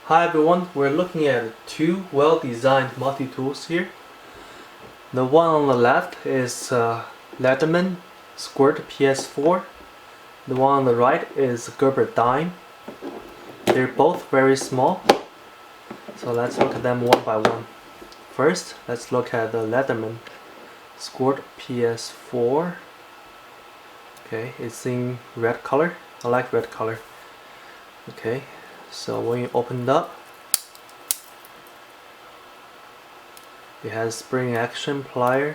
Hi everyone, we're looking at two well-designed multi-tools here. The one on the left is Leatherman Squirt PS4. The one on the right is Gerber Dime. They're both very small, so let's look at them one by one. First, let's look at the Leatherman Squirt PS4. Okay, it's in red color. I like red color. Okay, so when you open it up, it has spring action plier,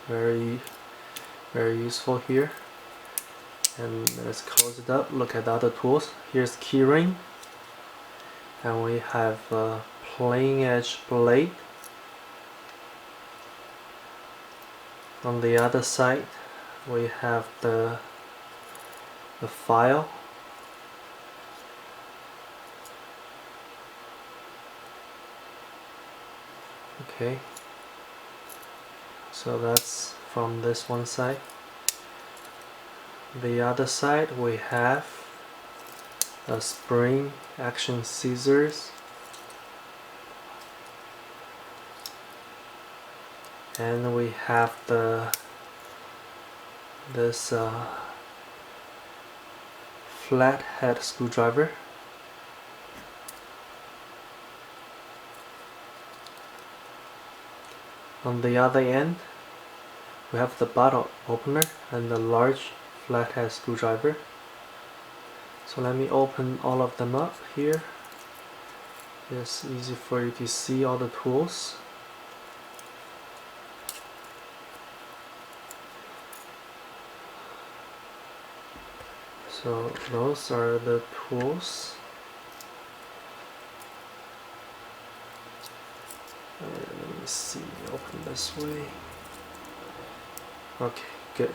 very useful here. And let's close it up. Look at the other tools. Here's keyring, and we have a plain edge blade. On the other side we have the file. Okay, so that's from this one side. The other side we have a spring action scissors, and we have this flat head screwdriver. On the other end we have the bottle opener and the large flathead screwdriver. So let me open all of them up here. It's easy for you to see all the tools. So those are the tools. Let me see, open this way. Okay, good.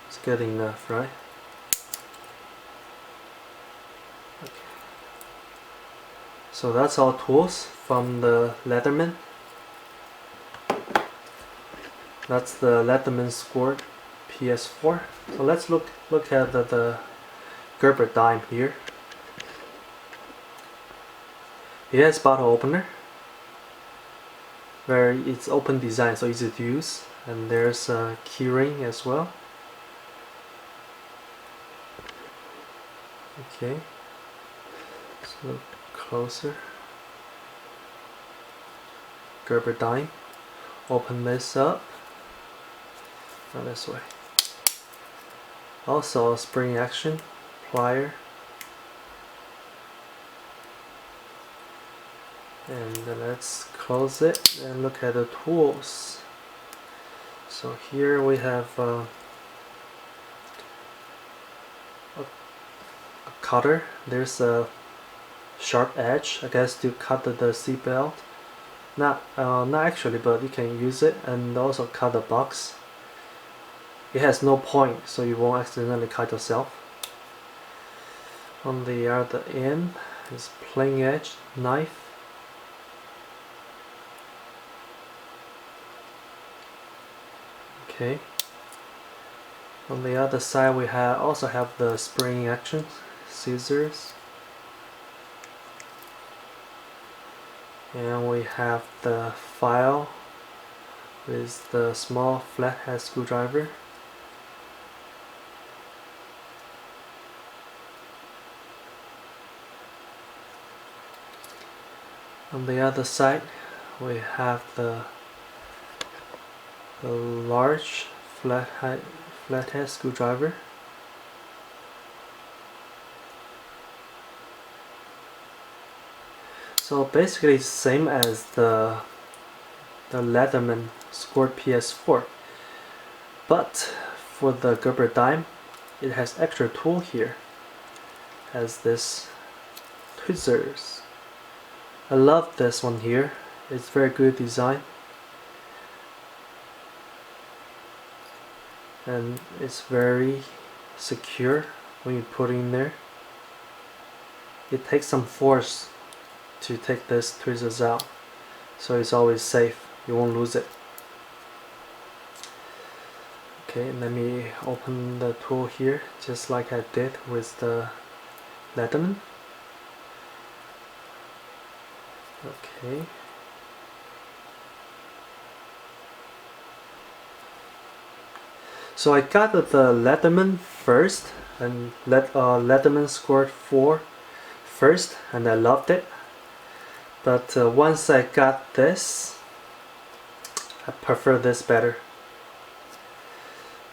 It's good enough, right? Okay. So that's all tools from the Leatherman. That's the Leatherman Squirt PS4. So let's look at the Gerber Dime here. It has bottle opener, where it's open design, so easy to use, and there's a keyring as well. Okay, let's look closer. Gerber Dime. Open this up. Not this way. Also a spring action plier. And then let's close it and look at the tools. So here we have a cutter. There's a sharp edge, I guess, to cut the seat belt. Not actually, but you can use it, and also cut the box. It has no point, so you won't accidentally cut yourself. On the other end is plain edge knife. Okay. On the other side we also have the spring action scissors. And we have the file with the small flathead screwdriver. On the other side we have the large flathead screwdriver. So basically it's the same as the Leatherman Squirt PS4, but for the Gerber Dime it has extra tool here. It has this tweezers. I love this one here. It's very good design, and it's very secure when you put it in there. It takes some force to take this tweezers out, so it's always safe. You won't lose it. Okay, let me open the tool here just like I did with the Leatherman. Okay. So I got the Leatherman first, and Leatherman Squirt 4 first, and I loved it. But once I got this, I prefer this better.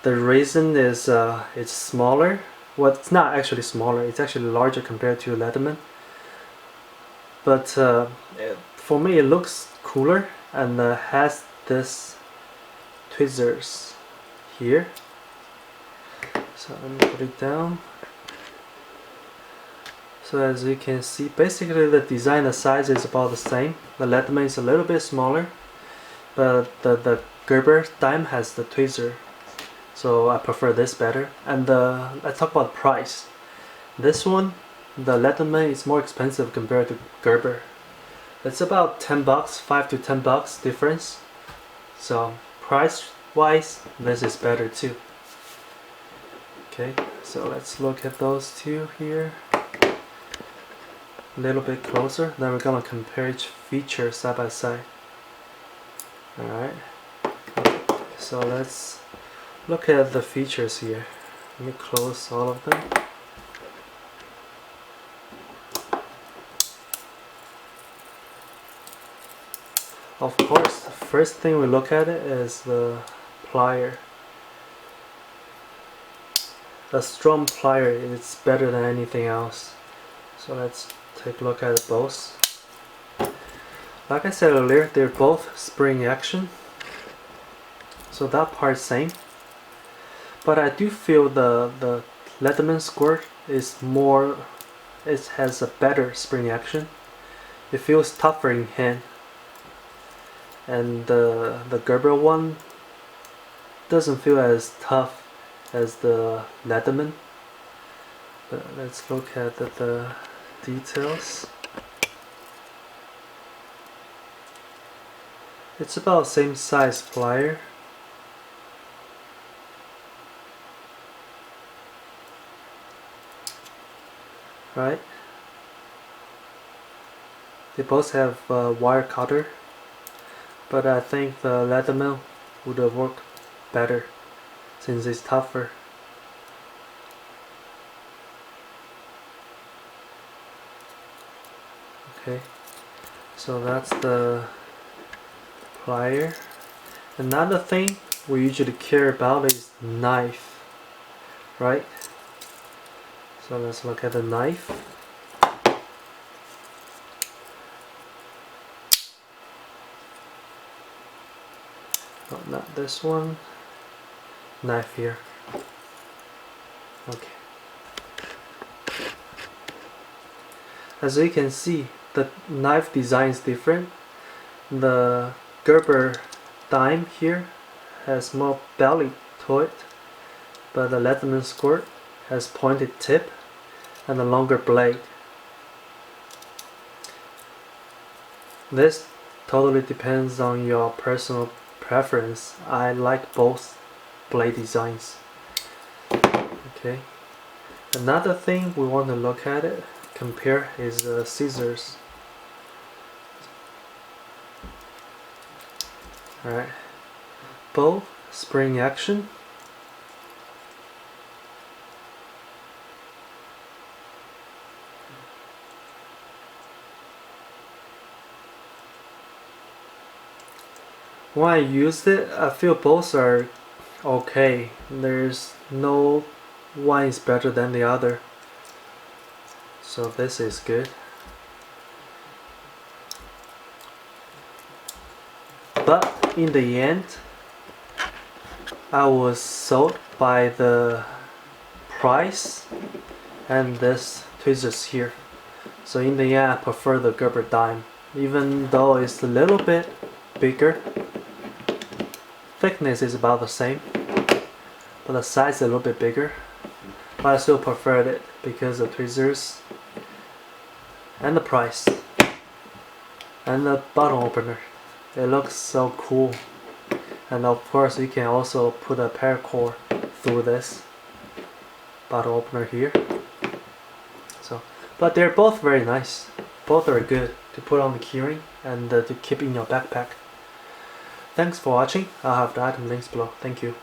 The reason is it's smaller. Well, it's not actually smaller, it's actually larger compared to Leatherman. But for me it looks cooler, and has this tweezers here. So let me put it down. So as you can see, basically the design, the size is about the same. The Leatherman is a little bit smaller, but the Gerber Dime has the tweezer, so I prefer this better. And let's talk about price. This one, the Leatherman, is more expensive compared to Gerber. It's about 10 bucks, 5 to 10 bucks difference. So price wise, this is better too. Okay, so let's look at those two here a little bit closer. Then we're gonna compare each feature side by side. Alright, so let's look at the features here. Let me close all of them. Of course, the first thing we look at it is the plier. A strong plier is better than anything else. So let's take a look at both. Like I said earlier, they're both spring action, so that part's same. But I do feel the Leatherman Squirt is more, it has a better spring action. It feels tougher in hand, and the Gerber one doesn't feel as tough as the Leatherman. But let's look at the details. It's about same size plier. Right? They both have wire cutter, but I think the Leatherman would work better since it's tougher. Okay, so that's the plier. Another thing we usually care about is knife, right? So let's look at the knife. Oh, not this one. Knife here. Okay. As you can see, the knife design is different. The Gerber Dime here has more belly to it, but the Leatherman Squirt has pointed tip and a longer blade. This totally depends on your personal preference. I like both blade designs. Okay. Another thing we want to look at it, compare, is scissors. Alright, both spring action. When I used it, I feel both are okay. There's no one is better than the other. So this is good. But in the end, I was sold by the price and this tweezers here. So in the end, I prefer the Gerber Dime, even though it's a little bit bigger. Thickness is about the same, but the size is a little bit bigger. But I still preferred it because of the tweezers and the price and the bottle opener. It looks so cool, And of course you can also put a paracord through this bottle opener here. So, but they're both very nice. Both are good to put on the keyring and to keep in your backpack. Thanks for watching. I'll have the item links below. Thank you.